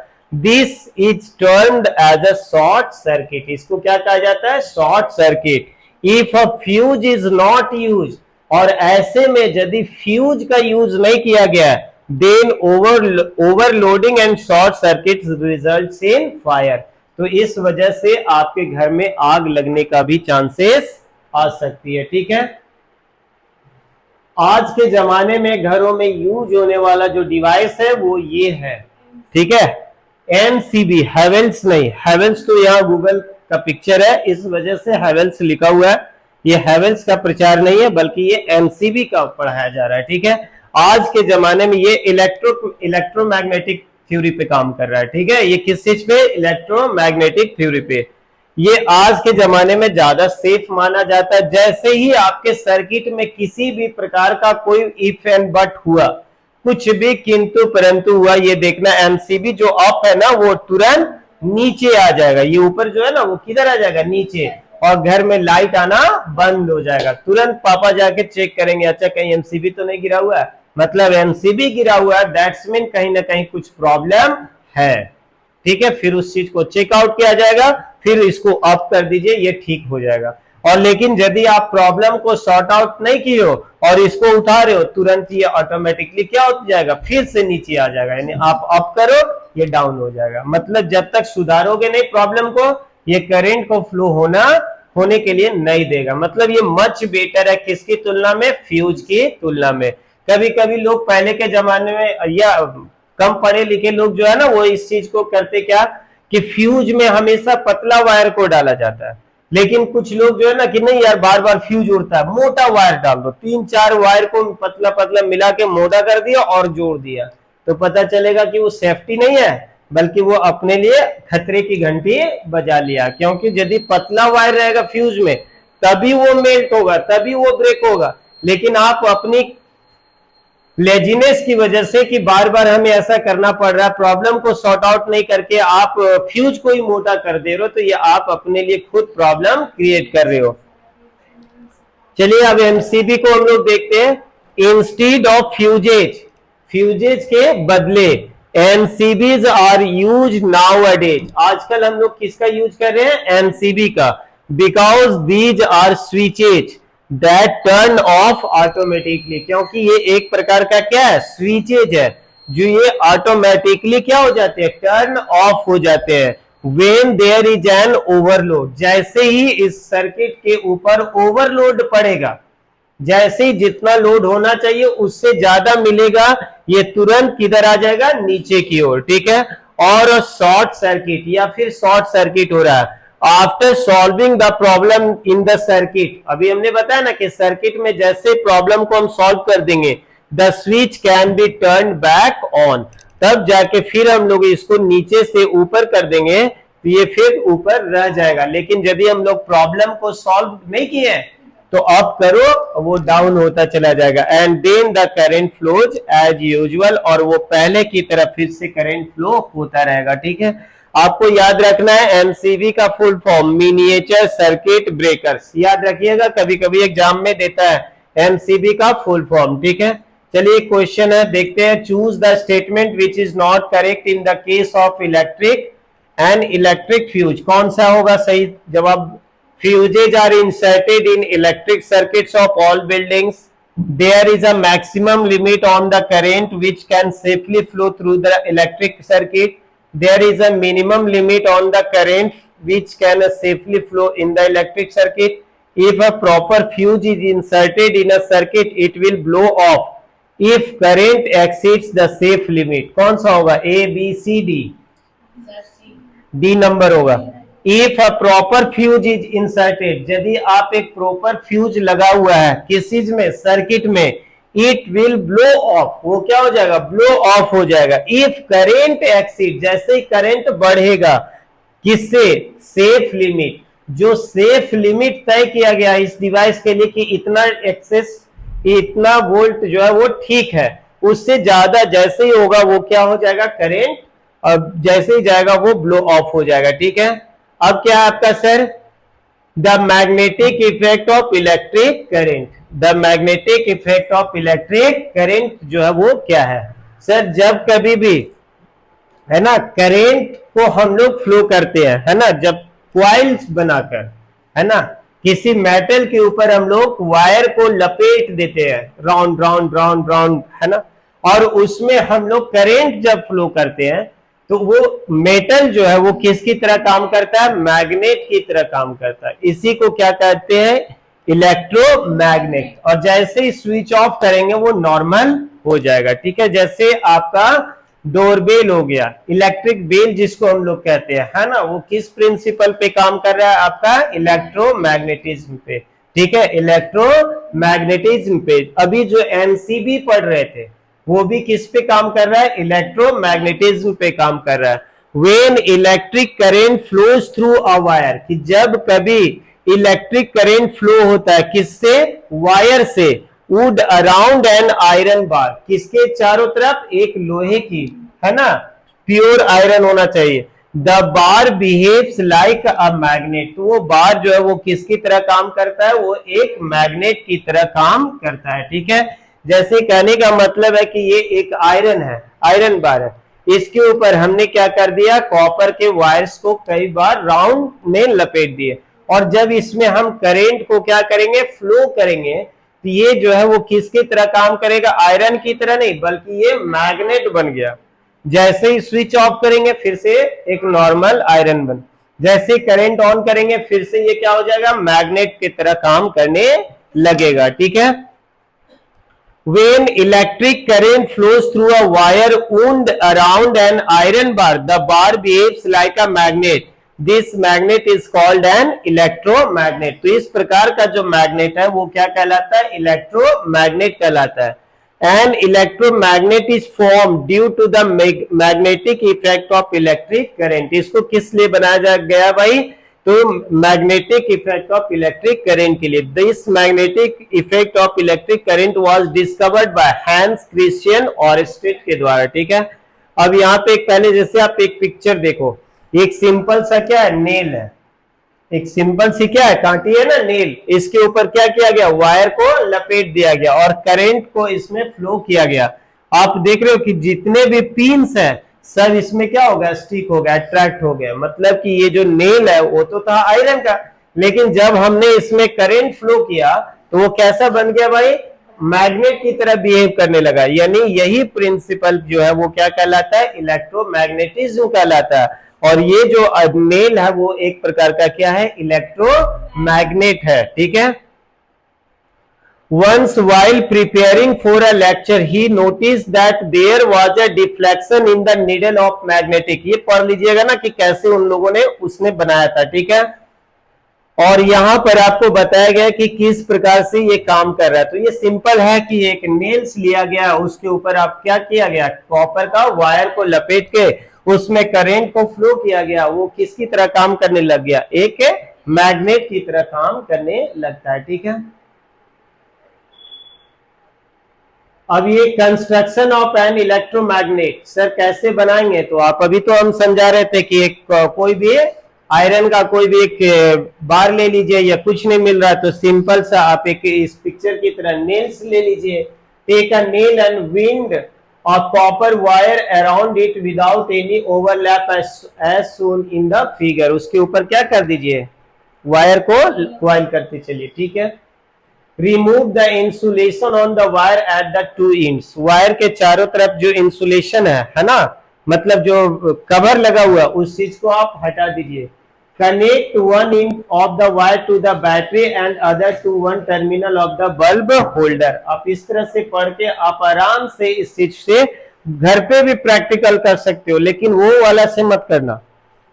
This is termed as a short circuit, इसको क्या कहा जाता है, short circuit. If a fuse is not used, और ऐसे में यदि फ्यूज का यूज नहीं किया गया, then overloading and short circuits results in fire, तो इस वजह से आपके घर में आग लगने का भी चांसेस आ सकती है, ठीक है। आज के जमाने में घरों में यूज होने वाला जो डिवाइस है वो ये है, ठीक है, एमसीबी, हेवेल्स नहीं, हेवेल्स तो यहाँ गूगल का पिक्चर है इस वजह से हेवेल्स लिखा हुआ है, ये हेवेल्स का प्रचार नहीं है बल्कि ये एमसीबी का पढ़ाया जा रहा है, ठीक है। आज के जमाने में ये इलेक्ट्रोमैग्नेटिक थ्योरी पे काम कर रहा है, ठीक है। ये किस चीज पे, इलेक्ट्रोमैग्नेटिक थ्योरी पे। ये आज के जमाने में ज्यादा सेफ माना जाता है। जैसे ही आपके सर्किट में किसी भी प्रकार का कोई इफ एंड बट हुआ, कुछ भी किंतु परंतु हुआ, ये देखना एमसीबी जो अप है ना वो तुरंत नीचे आ जाएगा, ये ऊपर जो है ना वो किधर आ जाएगा, नीचे, और घर में लाइट आना बंद हो जाएगा। तुरंत पापा जाके चेक करेंगे, अच्छा कहीं एमसीबी तो नहीं गिरा हुआ है, मतलब एमसीबी गिरा हुआ है, दैट्स मीन कहीं ना कहीं कुछ प्रॉब्लम है, ठीक है। फिर उस चीज को चेकआउट किया जाएगा, फिर इसको अप कर दीजिए, ये ठीक हो जाएगा। और लेकिन यदि आप प्रॉब्लम को सॉर्ट आउट नहीं किए हो और इसको उठा रहे हो, तुरंत ये ऑटोमेटिकली क्या हो जाएगा, फिर से नीचे आ जाएगा, यानी आप अप करो ये डाउन हो जाएगा। मतलब जब तक सुधारोगे नहीं प्रॉब्लम को, ये करंट को फ्लो होने के लिए नहीं देगा। मतलब ये मच बेटर है किसकी तुलना में, फ्यूज की तुलना में। कभी कभी लोग पहले के जमाने में या कम पढ़े लिखे लोग जो है ना वो इस चीज को करते क्या कि फ्यूज में हमेशा पतला वायर को डाला जाता है, लेकिन कुछ लोग जो है ना कि नहीं यार बार बार फ्यूज उड़ता है, मोटा वायर डाल दो, 3-4 वायर को पतला पतला मिला के मोटा कर दिया और जोड़ दिया, तो पता चलेगा कि वो सेफ्टी नहीं है बल्कि वो अपने लिए खतरे की घंटी बजा लिया। क्योंकि यदि पतला वायर रहेगा फ्यूज में तभी वो मेल्ट होगा, तभी वो ब्रेक होगा, लेकिन आप अपनी लेजीनेस की वजह से कि बार बार हमें ऐसा करना पड़ रहा है, प्रॉब्लम को सॉर्ट आउट नहीं करके आप फ्यूज को ही मोटा कर दे रहे हो, तो ये आप अपने लिए खुद प्रॉब्लम क्रिएट कर रहे हो। चलिए अब एमसीबी को हम लोग देखते हैं। इंस्टीड ऑफ फ्यूजेज, फ्यूजेज के बदले एमसीबीज आर यूज नाउ अडेज, आजकल हम लोग किसका यूज कर रहे हैं, एमसीबी का, because these are switches that turn off automatically, क्योंकि ये एक प्रकार का क्या है, स्विचेज है जो ये ऑटोमेटिकली क्या हो जाते हैं, टर्न ऑफ हो जाते हैं। When there is an overload, जैसे ही इस सर्किट के ऊपर ओवरलोड पड़ेगा, जैसे ही जितना लोड होना चाहिए उससे ज्यादा मिलेगा, ये तुरंत किधर आ जाएगा, नीचे की ओर, ठीक है। और शॉर्ट सर्किट या फिर शॉर्ट सर्किट हो रहा है after solving the problem in the circuit. अभी हमने बताया ना कि सर्किट में जैसे प्रॉब्लम को हम सॉल्व कर देंगे, the switch can be turn back on, तब जाके फिर हम लोग इसको नीचे से ऊपर कर देंगे तो ये फिर ऊपर रह जाएगा। लेकिन यदि हम लोग प्रॉब्लम को सॉल्व नहीं किए तो अप करो वो डाउन होता चला जाएगा। And then the current flows as usual, और वो पहले की तरह फिर से करंट फ्लो होता रहेगा, ठीक है। आपको याद रखना है एमसीबी का full form miniature circuit breakers, याद रखिएगा, कभी कभी एग्जाम में देता है एमसीबी का फुल फॉर्म, ठीक है। चलिए क्वेश्चन है, देखते हैं। Choose the statement which is not correct in the case of electric and electric fuse. कौन सा होगा सही जवाब? Fuses are inserted in electric circuits of all buildings. There is a maximum limit on the current which can safely flow through the electric circuit. There is a minimum limit on the current which can safely flow in the electric circuit. If a proper fuse is inserted in a circuit, it will blow off if current exceeds the safe limit. कौन सा होगा? A, B, C, D? D number होगा। If a proper fuse is inserted, यदि आप एक proper fuse लगा हुआ है किस चीज में? सर्किट में, इट विल ब्लो ऑफ, वो क्या हो जाएगा? ब्लो ऑफ हो जाएगा। इफ करेंट एक्सीड, जैसे ही करंट बढ़ेगा किससे? सेफ लिमिट, जो सेफ लिमिट तय किया गया इस डिवाइस के लिए कि इतना एक्सेस, इतना वोल्ट जो है वो ठीक है, उससे ज्यादा जैसे ही होगा वो क्या हो जाएगा? करेंट, और जैसे ही जाएगा वो ब्लो ऑफ हो जाएगा, ठीक है। अब क्या है आपका sir? The magnetic effect of electric current. The magnetic effect of electric current जो है वो क्या है सर? जब कभी भी है ना करेंट को हम लोग फ्लो करते हैं, है ना, जब क्वाइल्स बनाकर, है ना, किसी मेटल के ऊपर हम लोग वायर को लपेट देते हैं राउंड राउंड राउंड राउंड, है ना, और उसमें हम लोग करेंट जब फ्लो करते हैं तो वो मेटल जो है वो किसकी तरह काम करता है? मैग्नेट की तरह काम करता है। इसी को क्या कहते हैं? इलेक्ट्रोमैग्नेट। और जैसे ही स्विच ऑफ करेंगे वो नॉर्मल हो जाएगा, ठीक है। जैसे आपका डोरबेल हो गया, इलेक्ट्रिक बेल जिसको हम लोग कहते हैं, है ना, वो किस प्रिंसिपल पे काम कर रहा है? आपका इलेक्ट्रोमैग्नेटिज्म पे, ठीक है, इलेक्ट्रोमैग्नेटिज्म पे। अभी जो एमसीबी पढ़ रहे थे वो भी किस पे काम कर रहा है? इलेक्ट्रोमैग्नेटिज्म पे काम कर रहा है। When electric current flows through a wire, कि जब कभी इलेक्ट्रिक करंट फ्लो होता है किससे? वायर से। Would around an iron bar, किसके चारों तरफ? एक लोहे की, है ना, प्योर आयरन होना चाहिए। The bar behaves like a magnet, तो वो बार जो है वो किसकी तरह काम करता है? वो एक मैग्नेट की तरह काम करता है, ठीक है। जैसे कहने का मतलब है कि ये एक आयरन है, आयरन बार है, इसके ऊपर हमने क्या कर दिया? कॉपर के वायर्स को कई बार राउंड में लपेट दिए, और जब इसमें हम करंट को क्या करेंगे? फ्लो करेंगे, तो ये जो है वो किसकी तरह काम करेगा? आयरन की तरह नहीं, बल्कि ये मैग्नेट बन गया। जैसे ही स्विच ऑफ करेंगे फिर से एक नॉर्मल आयरन बन, जैसे करंट ऑन करेंगे फिर से ये क्या हो जाएगा? मैग्नेट की तरह काम करने लगेगा, ठीक है। When electric current flows through a wire wound around an iron bar, the bar behaves like a magnet. This magnet is called an electromagnet. तो इस प्रकार का जो मैग्नेट है वो क्या कहलाता है? इलेक्ट्रोमैग्नेट कहलाता है। An electromagnet is formed due to the magnetic effect of electric current. इसको किस लिए बनाया गया भाई? तो magnetic effect of electric current के लिए। This magnetic effect of electric current was discovered by Hans Christian ऑरस्टेड के द्वारा, ठीक है। अब यहाँ पे पहले जैसे आप एक पिक्चर देखो, एक सिंपल सा क्या है? नेल है, एक सिंपल सी क्या है? कांटी है ना, नेल। इसके ऊपर क्या किया गया? वायर को लपेट दिया गया और करंट को इसमें फ्लो किया गया। आप देख रहे हो कि जितने भी पिन्स हैं सब इसमें क्या हो गया? स्टिक हो गया, अट्रैक्ट हो गया। मतलब कि ये जो नेल है वो तो था आयरन का, लेकिन जब हमने इसमें करंट फ्लो किया तो वो कैसा बन गया भाई? मैग्नेट की तरह बिहेव करने लगा। यानी यही प्रिंसिपल जो है वो क्या कहलाता है? इलेक्ट्रोमैग्नेटिज्म कहलाता है। और ये जो नेल है वो एक प्रकार का क्या है? इलेक्ट्रोमैग्नेट है, ठीक है। Once while preparing for a lecture, he noticed that there was a deflection in the needle of magnetic। ये पढ़ लीजिएगा ना कि कैसे उन लोगों ने उसने बनाया था, ठीक है। और यहां पर आपको बताया गया कि किस प्रकार से ये काम कर रहा है। तो ये सिंपल है कि एक नेल्स लिया गया, उसके ऊपर आप क्या किया गया, कॉपर का वायर को लपेट के उसमें करंट को फ्लो किया गया। वो किसकी तरह काम करने लग गया, एक मैग्नेट की तरह काम करने लगता है, ठीक है। अब ये construction of an electromagnet sir कैसे बनाएंगे, तो आप अभी तो हम समझा रहे थे कि एक कोई भी आयरन का कोई भी एक बार ले लीजिए या कुछ नहीं मिल रहा तो सिंपल सा आप एक इस पिक्चर की तरह नेल्स ले लीजिए। Take a nail and wind or copper wire around it without any overlap as shown in the figure. उसके ऊपर क्या कर दीजिए, वायर को कॉइल करते चलिए, ठीक है। Remove the insulation on the wire at the two ends. Wire के चारों तरफ जो इंसुलेशन है ना, मतलब जो कवर लगा हुआ उस चीज को आप हटा दीजिए। Connect one end of the wire to the battery and other to one terminal of the bulb holder. आप इस तरह से पढ़ के आप आराम से इस चीज से घर पे भी प्रैक्टिकल कर सकते हो, लेकिन वो वाला से मत करना,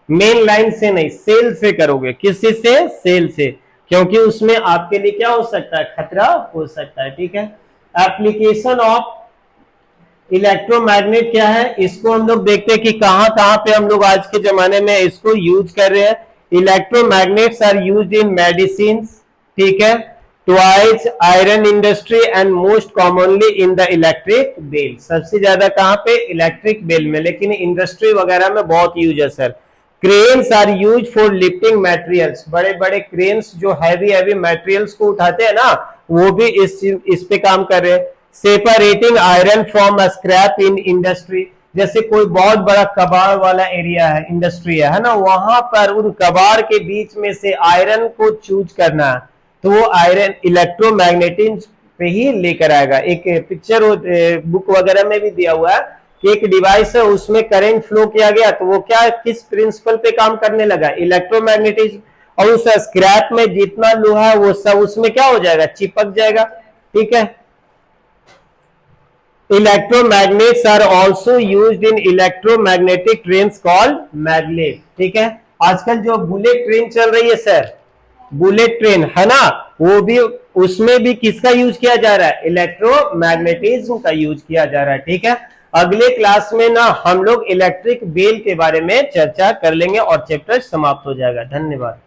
मेन लाइन से नहीं, सेल से करोगे। किसी से, सेल से, क्योंकि उसमें आपके लिए क्या हो सकता है, खतरा हो सकता है, ठीक है। एप्लीकेशन ऑफ इलेक्ट्रोमैग्नेट क्या है, इसको हम लोग देखते हैं कि कहां कहां पे हम लोग आज के जमाने में इसको यूज कर रहे हैं। Electromagnets are used in medicine, ठीक है, toys, iron industry and most commonly in the electric bell. सबसे ज्यादा कहां पे, इलेक्ट्रिक बेल में, लेकिन इंडस्ट्री वगैरह में बहुत यूज है sir. Cranes are use for lifting materials. बड़े बड़े क्रेन्स जो हैवी हैवी मटेरियल्स को उठाते हैं ना, वो भी इस पे काम कर रहे हैं। Separating iron from scrap in industry. जैसे कोई बहुत बड़ा कबाड़ वाला एरिया है, इंडस्ट्री है ना, वहां पर उन कबाड़ के बीच में से आयरन को चूज करना है, तो वो आयरन इलेक्ट्रोमैग्नेटिज्म पे ही लेकर आएगा। एक पिक्चर बुक वगैरह में भी दिया हुआ है कि एक डिवाइस है, उसमें करंट फ्लो किया गया तो वो क्या, किस प्रिंसिपल पे काम करने लगा, इलेक्ट्रोमैग्नेटिज्म। और उस स्क्रैप में जितना लोहा है वो सब उसमें क्या हो जाएगा, चिपक जाएगा, ठीक है। Electromagnets are also used in electromagnetic trains called maglev, ठीक है। आजकल जो बुलेट ट्रेन चल रही है सर, बुलेट ट्रेन है ना, वो भी, उसमें भी किसका यूज किया जा रहा है, इलेक्ट्रोमैग्नेटिज्म का यूज किया जा रहा है, ठीक है। अगले क्लास में ना हम लोग इलेक्ट्रिक बेल के बारे में चर्चा कर लेंगे और चैप्टर समाप्त हो जाएगा। धन्यवाद।